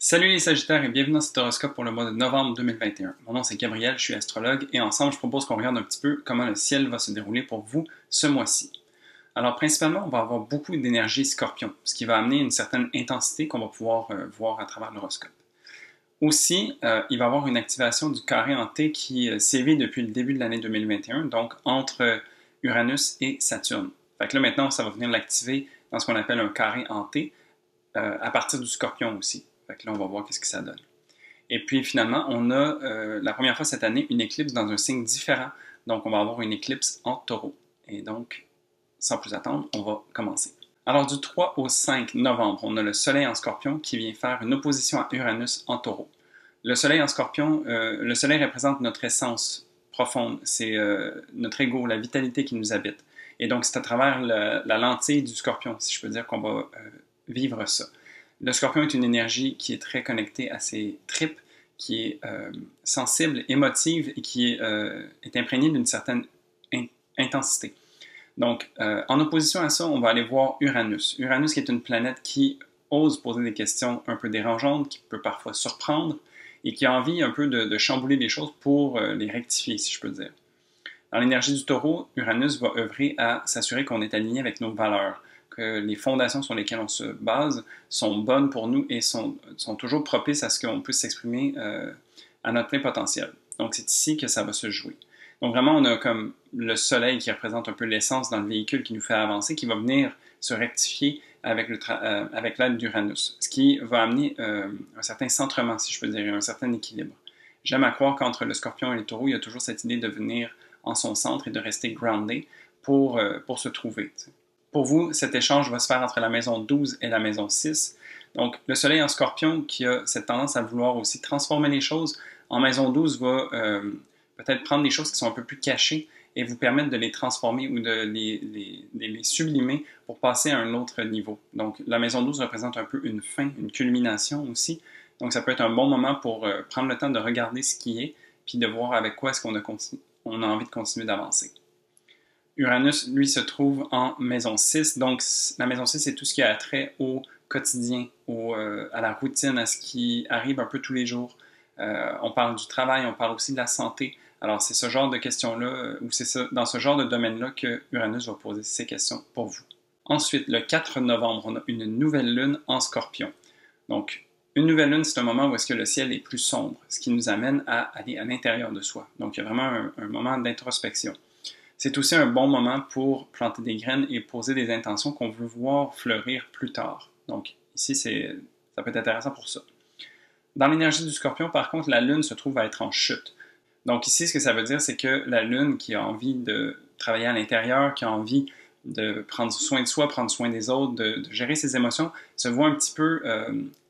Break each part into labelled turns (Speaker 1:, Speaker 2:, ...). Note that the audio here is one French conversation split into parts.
Speaker 1: Salut les Sagittaires et bienvenue dans cet horoscope pour le mois de novembre 2021. Mon nom c'est Gabriel, je suis astrologue et ensemble je propose qu'on regarde un petit peu comment le ciel va se dérouler pour vous ce mois-ci. Alors principalement, on va avoir beaucoup d'énergie Scorpion, ce qui va amener une certaine intensité qu'on va pouvoir voir à travers l'horoscope. Aussi, il va y avoir une activation du carré en T qui sévit depuis le début de l'année 2021, donc entre Uranus et Saturne. Fait que là maintenant, ça va venir l'activer dans ce qu'on appelle un carré en T à partir du Scorpion aussi. Fait que là, on va voir qu'est-ce que ça donne. Et puis finalement, on a la première fois cette année une éclipse dans un signe différent. Donc, on va avoir une éclipse en taureau. Et donc, sans plus attendre, on va commencer. Alors, du 3 au 5 novembre, on a le Soleil en Scorpion qui vient faire une opposition à Uranus en taureau. Le Soleil en Scorpion, le Soleil représente notre essence profonde. C'est notre ego, la vitalité qui nous habite. Et donc, c'est à travers la lentille du Scorpion, si je peux dire, qu'on va vivre ça. Le Scorpion est une énergie qui est très connectée à ses tripes, qui est sensible, émotive et qui est imprégnée d'une certaine intensité. Donc, en opposition à ça, on va aller voir Uranus. Uranus qui est une planète qui ose poser des questions un peu dérangeantes, qui peut parfois surprendre et qui a envie un peu de chambouler les choses pour les rectifier, si je peux dire. Dans l'énergie du taureau, Uranus va œuvrer à s'assurer qu'on est aligné avec nos valeurs, que les fondations sur lesquelles on se base sont bonnes pour nous et sont toujours propices à ce qu'on puisse s'exprimer à notre plein potentiel. Donc, c'est ici que ça va se jouer. Donc, vraiment, on a comme le soleil qui représente un peu l'essence dans le véhicule qui nous fait avancer, qui va venir se rectifier avec l'aide d'Uranus, ce qui va amener un certain centrement, si je peux dire, un certain équilibre. J'aime à croire qu'entre le Scorpion et le Taureau, il y a toujours cette idée de venir en son centre et de rester groundé pour se trouver. T'sais. Pour vous, cet échange va se faire entre la maison 12 et la maison 6. Donc, le soleil en Scorpion, qui a cette tendance à vouloir aussi transformer les choses, en maison 12 va peut-être prendre des choses qui sont un peu plus cachées et vous permettre de les transformer ou de les sublimer pour passer à un autre niveau. Donc, la maison 12 représente un peu une fin, une culmination aussi. Donc, ça peut être un bon moment pour prendre le temps de regarder ce qui est, puis de voir avec quoi est-ce qu'on a envie de continuer d'avancer. Uranus, lui, se trouve en maison 6. Donc, la maison 6, c'est tout ce qui a trait au quotidien, à la routine, à ce qui arrive un peu tous les jours. On parle du travail, on parle aussi de la santé. Alors, c'est ce genre de questions-là, ou c'est dans ce genre de domaine-là que Uranus va poser ces questions pour vous. Ensuite, le 4 novembre, on a une nouvelle lune en Scorpion. Donc, une nouvelle lune, c'est un moment où est-ce que le ciel est plus sombre, ce qui nous amène à aller à l'intérieur de soi. Donc, il y a vraiment un moment d'introspection. C'est aussi un bon moment pour planter des graines et poser des intentions qu'on veut voir fleurir plus tard. Donc, ici, ça peut être intéressant pour ça. Dans l'énergie du Scorpion, par contre, la Lune se trouve à être en chute. Donc, ici, ce que ça veut dire, c'est que la Lune qui a envie de travailler à l'intérieur, qui a envie de prendre soin de soi, prendre soin des autres, de gérer ses émotions, se voit un petit peu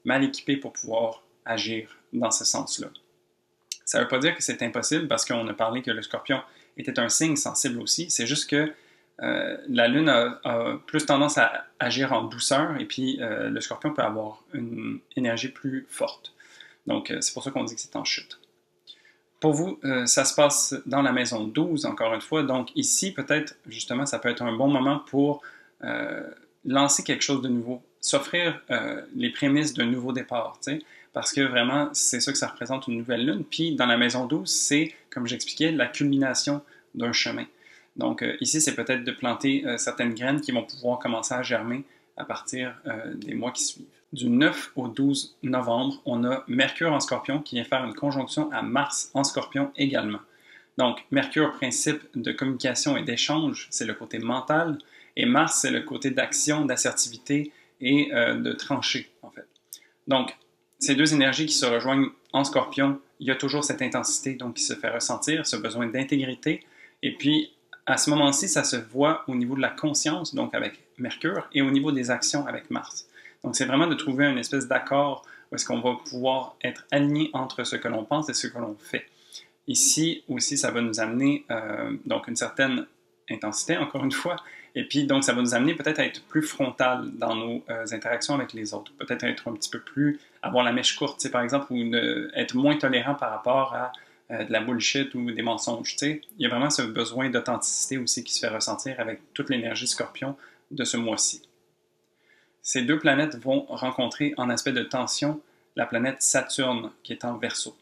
Speaker 1: mal équipée pour pouvoir agir dans ce sens-là. Ça ne veut pas dire que c'est impossible parce qu'on a parlé que le Scorpion était un signe sensible aussi. C'est juste que la Lune a plus tendance à agir en douceur et puis le Scorpion peut avoir une énergie plus forte. Donc, c'est pour ça qu'on dit que c'est en chute. Pour vous, ça se passe dans la maison 12, encore une fois. Donc, ici, peut-être, justement, ça peut être un bon moment pour lancer quelque chose de nouveau, s'offrir les prémices d'un nouveau départ, tu sais, parce que vraiment, c'est ça que ça représente une nouvelle lune. Puis, dans la maison 12, c'est, comme j'expliquais, la culmination d'un chemin. Donc, ici, c'est peut-être de planter certaines graines qui vont pouvoir commencer à germer à partir des mois qui suivent. Du 9 au 12 novembre, on a Mercure en Scorpion qui vient faire une conjonction à Mars en Scorpion également. Donc, Mercure, principe de communication et d'échange, c'est le côté mental, et Mars, c'est le côté d'action, d'assertivité et de trancher, en fait. Donc, ces deux énergies qui se rejoignent en Scorpion, il y a toujours cette intensité donc, qui se fait ressentir, ce besoin d'intégrité, et puis à ce moment-ci, ça se voit au niveau de la conscience, donc avec Mercure, et au niveau des actions avec Mars. Donc, c'est vraiment de trouver une espèce d'accord où est-ce qu'on va pouvoir être aligné entre ce que l'on pense et ce que l'on fait. Ici aussi, ça va nous amener donc une certaine intensité, encore une fois, et puis donc ça va nous amener peut-être à être plus frontal dans nos interactions avec les autres, peut-être être un petit peu plus, avoir la mèche courte, tu sais, par exemple, ou être moins tolérant par rapport à de la bullshit ou des mensonges, tu sais. Il y a vraiment ce besoin d'authenticité aussi qui se fait ressentir avec toute l'énergie Scorpion de ce mois-ci. Ces deux planètes vont rencontrer en aspect de tension la planète Saturne qui est en Verseau.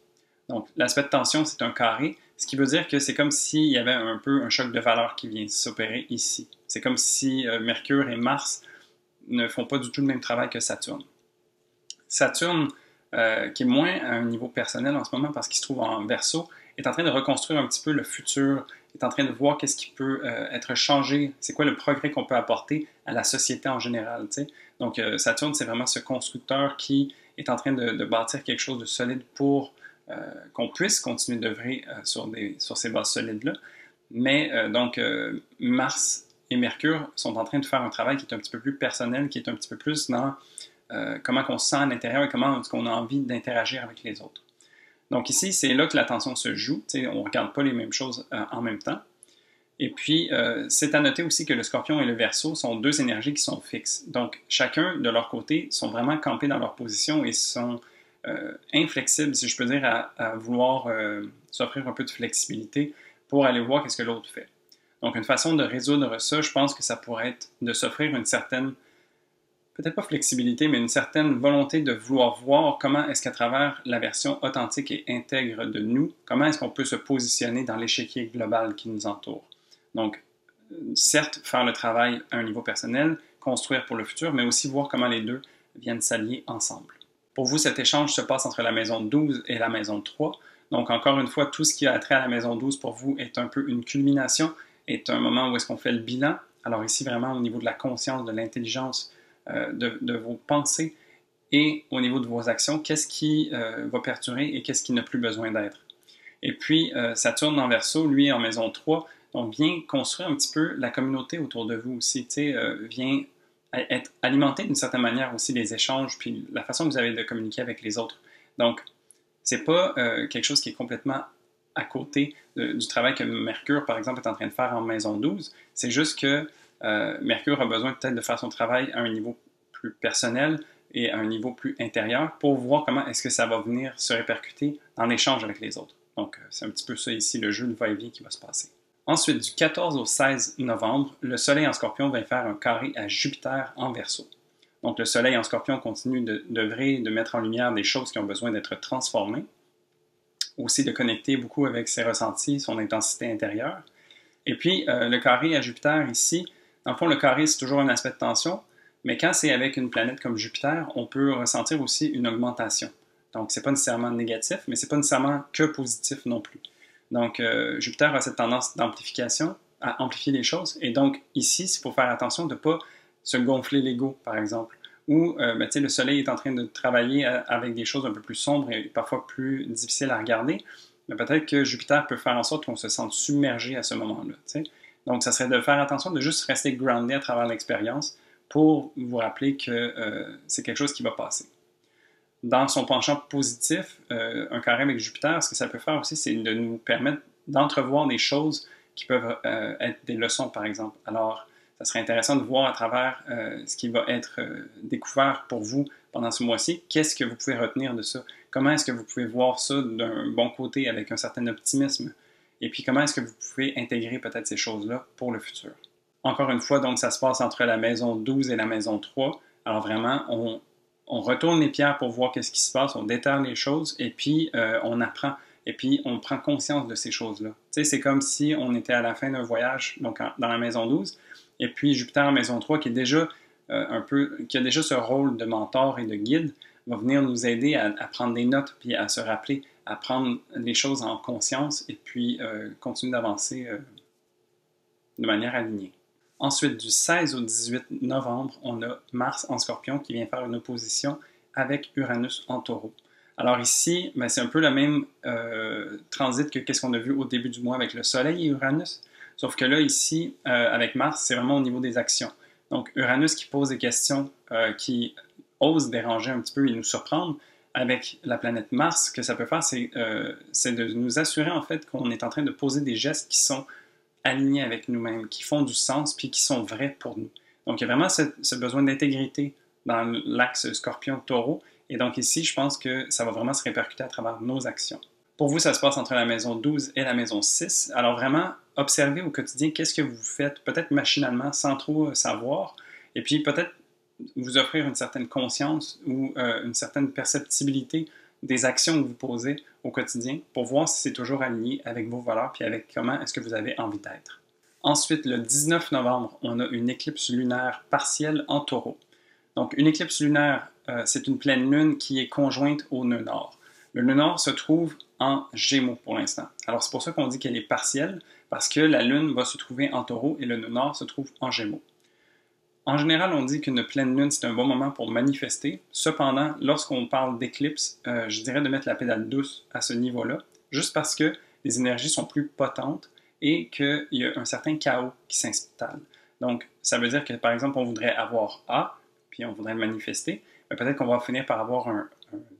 Speaker 1: Donc, l'aspect de tension, c'est un carré, ce qui veut dire que c'est comme s'il y avait un peu un choc de valeur qui vient s'opérer ici. C'est comme si Mercure et Mars ne font pas du tout le même travail que Saturne. Saturne, qui est moins à un niveau personnel en ce moment parce qu'il se trouve en Verseau, est en train de reconstruire un petit peu le futur, est en train de voir qu'est-ce qui peut être changé, c'est quoi le progrès qu'on peut apporter à la société en général. T'sais. Donc Saturne, c'est vraiment ce constructeur qui est en train de bâtir quelque chose de solide pour qu'on puisse continuer d'œuvrer sur ces bases solides-là. Mais donc Mars et Mercure sont en train de faire un travail qui est un petit peu plus personnel, qui est un petit peu plus dans comment on se sent à l'intérieur et comment est-ce qu'on a envie d'interagir avec les autres. Donc ici, c'est là que l'attention se joue. On ne regarde pas les mêmes choses en même temps. Et puis, c'est à noter aussi que le Scorpion et le Verseau sont deux énergies qui sont fixes. Donc, chacun de leur côté sont vraiment campés dans leur position et sont inflexibles, si je peux dire, à vouloir s'offrir un peu de flexibilité pour aller voir qu'est-ce que l'autre fait. Donc, une façon de résoudre ça, je pense que ça pourrait être de s'offrir une certaine, peut-être pas flexibilité, mais une certaine volonté de vouloir voir comment est-ce qu'à travers la version authentique et intègre de nous, comment est-ce qu'on peut se positionner dans l'échiquier global qui nous entoure. Donc, certes, faire le travail à un niveau personnel, construire pour le futur, mais aussi voir comment les deux viennent s'allier ensemble. Pour vous, cet échange se passe entre la maison 12 et la maison 3. Donc, encore une fois, tout ce qui a trait à la maison 12 pour vous est un peu une culmination, est un moment où est-ce qu'on fait le bilan. Alors ici, vraiment, au niveau de la conscience, de l'intelligence, de vos pensées et au niveau de vos actions, qu'est-ce qui va perdurer et qu'est-ce qui n'a plus besoin d'être. Et puis, Saturne en Verseau, lui, en maison 3, donc vient construire un petit peu la communauté autour de vous aussi, vient être alimenté d'une certaine manière aussi les échanges, puis la façon que vous avez de communiquer avec les autres. Donc, c'est pas quelque chose qui est complètement à côté du travail que Mercure, par exemple, est en train de faire en maison 12. C'est juste que Mercure a besoin peut-être de faire son travail à un niveau plus personnel et à un niveau plus intérieur pour voir comment est-ce que ça va venir se répercuter dans l'échange avec les autres. Donc, c'est un petit peu ça ici, le jeu de va-et-vient qui va se passer. Ensuite, du 14 au 16 novembre, le Soleil en Scorpion va faire un carré à Jupiter en Verseau. Donc, le Soleil en Scorpion continue d'œuvrer, de mettre en lumière des choses qui ont besoin d'être transformées, aussi de connecter beaucoup avec ses ressentis, son intensité intérieure. Et puis, le carré à Jupiter ici, dans le fond, le carré, c'est toujours un aspect de tension, mais quand c'est avec une planète comme Jupiter, on peut ressentir aussi une augmentation. Donc, c'est pas nécessairement négatif, mais c'est pas nécessairement que positif non plus. Donc, Jupiter a cette tendance d'amplification, à amplifier les choses. Et donc, ici, il faut faire attention de ne pas se gonfler l'ego, par exemple. Ou, le Soleil est en train de travailler avec des choses un peu plus sombres et parfois plus difficiles à regarder. Mais peut-être que Jupiter peut faire en sorte qu'on se sente submergé à ce moment-là. T'sais. Donc, ça serait de faire attention de juste rester groundé à travers l'expérience pour vous rappeler que c'est quelque chose qui va passer. Dans son penchant positif, un carré avec Jupiter, ce que ça peut faire aussi, c'est de nous permettre d'entrevoir des choses qui peuvent être des leçons, par exemple. Alors, ça serait intéressant de voir à travers ce qui va être découvert pour vous pendant ce mois-ci, qu'est-ce que vous pouvez retenir de ça? Comment est-ce que vous pouvez voir ça d'un bon côté avec un certain optimisme? Et puis, comment est-ce que vous pouvez intégrer peut-être ces choses-là pour le futur? Encore une fois, donc, ça se passe entre la maison 12 et la maison 3. Alors, vraiment, on retourne les pierres pour voir qu'est-ce qui se passe, on déterre les choses et puis on apprend. Et puis on prend conscience de ces choses-là. Tu sais, c'est comme si on était à la fin d'un voyage, donc dans la maison 12, et puis Jupiter en maison 3, qui est déjà qui a déjà ce rôle de mentor et de guide, va venir nous aider à prendre des notes, puis à se rappeler, à prendre les choses en conscience et puis continuer d'avancer de manière alignée. Ensuite, du 16 au 18 novembre, on a Mars en Scorpion qui vient faire une opposition avec Uranus en Taureau. Alors ici, c'est un peu le même transit que qu'est-ce qu'on a vu au début du mois avec le Soleil et Uranus. Sauf que là, ici, avec Mars, c'est vraiment au niveau des actions. Donc, Uranus qui pose des questions qui osent déranger un petit peu et nous surprendre. Avec la planète Mars, ce que ça peut faire, c'est de nous assurer en fait qu'on est en train de poser des gestes qui sont alignés avec nous-mêmes, qui font du sens puis qui sont vrais pour nous. Donc, il y a vraiment ce besoin d'intégrité dans l'axe Scorpion-Taureau. Et donc ici, je pense que ça va vraiment se répercuter à travers nos actions. Pour vous, ça se passe entre la maison 12 et la maison 6. Alors vraiment, observez au quotidien qu'est-ce que vous faites, peut-être machinalement, sans trop savoir. Et puis peut-être vous offrir une certaine conscience ou une certaine perceptibilité des actions que vous posez au quotidien pour voir si c'est toujours aligné avec vos valeurs puis avec comment est-ce que vous avez envie d'être. Ensuite, le 19 novembre, on a une éclipse lunaire partielle en Taureau. Donc, une éclipse lunaire, c'est une pleine lune qui est conjointe au nœud nord. Le nœud nord se trouve en Gémeaux pour l'instant. Alors, c'est pour ça qu'on dit qu'elle est partielle, parce que la lune va se trouver en Taureau et le nœud nord se trouve en Gémeaux. En général, on dit qu'une pleine lune, c'est un bon moment pour manifester. Cependant, lorsqu'on parle d'éclipse, je dirais de mettre la pédale douce à ce niveau-là, juste parce que les énergies sont plus potentes et qu'il y a un certain chaos qui s'installe. Donc, ça veut dire que, par exemple, on voudrait avoir A, puis on voudrait le manifester, mais peut-être qu'on va finir par avoir un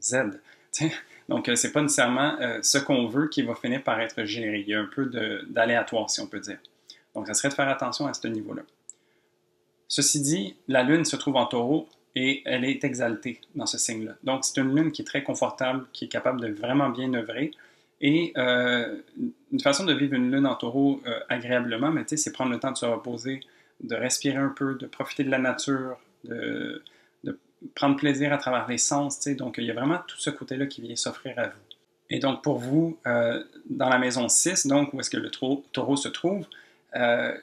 Speaker 1: Z. T'sais? Donc, c'est pas nécessairement ce qu'on veut qui va finir par être géré. Il y a un peu d'aléatoire, si on peut dire. Donc, ça serait de faire attention à ce niveau-là. Ceci dit, la Lune se trouve en Taureau et elle est exaltée dans ce signe-là. Donc, c'est une Lune qui est très confortable, qui est capable de vraiment bien œuvrer. Et une façon de vivre une Lune en Taureau agréablement, mais c'est prendre le temps de se reposer, de respirer un peu, de profiter de la nature, de prendre plaisir à travers les sens. Donc, il y a vraiment tout ce côté-là qui vient s'offrir à vous. Et donc, pour vous, dans la maison 6, donc, où est-ce que le Taureau se trouve,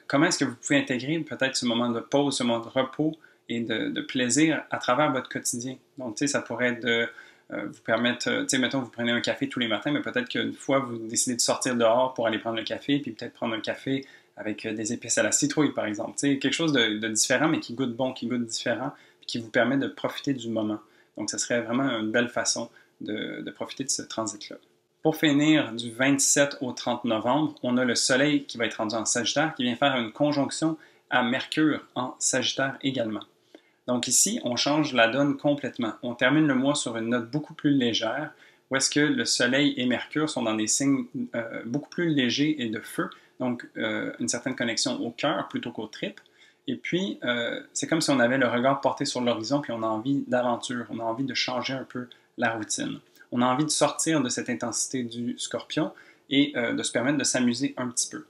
Speaker 1: comment est-ce que vous pouvez intégrer peut-être ce moment de pause, ce moment de repos et de plaisir à travers votre quotidien? Donc, ça pourrait être de vous permettre, mettons, vous prenez un café tous les matins, mais peut-être qu'une fois, vous décidez de sortir dehors pour aller prendre le café, puis peut-être prendre un café avec des épices à la citrouille, par exemple. Quelque chose de différent, mais qui goûte bon, qui goûte différent, puis qui vous permet de profiter du moment. Donc, ce serait vraiment une belle façon de profiter de ce transit-là. Pour finir, du 27 au 30 novembre, on a le Soleil qui va être rendu en Sagittaire, qui vient faire une conjonction à Mercure en Sagittaire également. Donc ici, on change la donne complètement. On termine le mois sur une note beaucoup plus légère, où est-ce que le Soleil et Mercure sont dans des signes beaucoup plus légers et de feu, donc une certaine connexion au cœur plutôt qu'aux tripes. Et puis, c'est comme si on avait le regard porté sur l'horizon, puis on a envie d'aventure, on a envie de changer un peu la routine. On a envie de sortir de cette intensité du Scorpion et de se permettre de s'amuser un petit peu.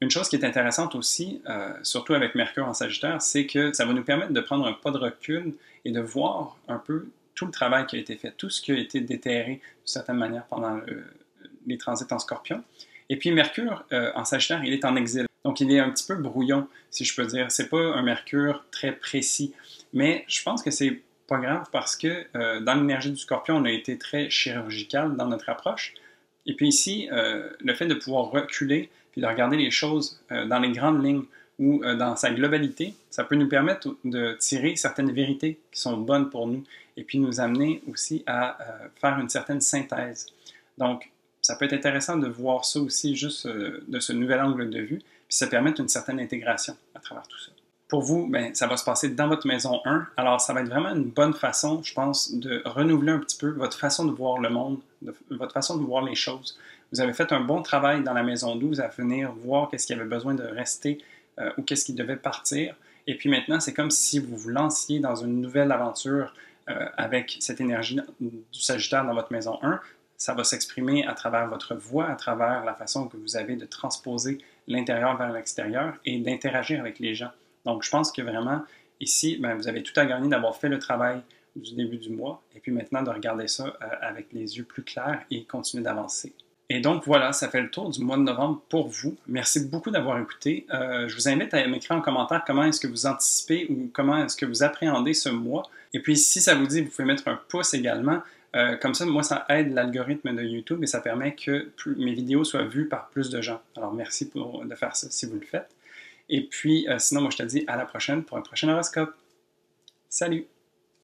Speaker 1: Une chose qui est intéressante aussi, surtout avec Mercure en Sagittaire, c'est que ça va nous permettre de prendre un pas de recul et de voir un peu tout le travail qui a été fait, tout ce qui a été déterré d'une certaine manière pendant les transits en Scorpion. Et puis Mercure en Sagittaire, il est en exil. Donc il est un petit peu brouillon, si je peux dire. C'est pas un Mercure très précis. Mais je pense que c'est pas grave parce que dans l'énergie du Scorpion, on a été très chirurgical dans notre approche. Et puis ici, le fait de pouvoir reculer puis de regarder les choses dans les grandes lignes ou dans sa globalité, ça peut nous permettre de tirer certaines vérités qui sont bonnes pour nous et puis nous amener aussi à faire une certaine synthèse. Donc, ça peut être intéressant de voir ça aussi juste de ce nouvel angle de vue, puis ça permet une certaine intégration à travers tout ça. Pour vous, ben, ça va se passer dans votre maison 1. Alors, ça va être vraiment une bonne façon, je pense, de renouveler un petit peu votre façon de voir le monde, votre façon de voir les choses. Vous avez fait un bon travail dans la maison 12 à venir voir qu'est-ce qui avait besoin de rester ou qu'est-ce qui devait partir. Et puis maintenant, c'est comme si vous vous lanciez dans une nouvelle aventure avec cette énergie du Sagittaire dans votre maison 1. Ça va s'exprimer à travers votre voix, à travers la façon que vous avez de transposer l'intérieur vers l'extérieur et d'interagir avec les gens. Donc, je pense que vraiment, ici, ben, vous avez tout à gagner d'avoir fait le travail du début du mois et puis maintenant de regarder ça avec les yeux plus clairs et continuer d'avancer. Et donc voilà, ça fait le tour du mois de novembre pour vous. Merci beaucoup d'avoir écouté. Je vous invite à m'écrire en commentaire comment est-ce que vous anticipez ou comment est-ce que vous appréhendez ce mois. Et puis si ça vous dit, vous pouvez mettre un pouce également. Comme ça, moi, ça aide l'algorithme de YouTube et ça permet que mes vidéos soient vues par plus de gens. Alors merci de faire ça si vous le faites. Et puis sinon, moi je te dis à la prochaine pour un prochain horoscope. Salut!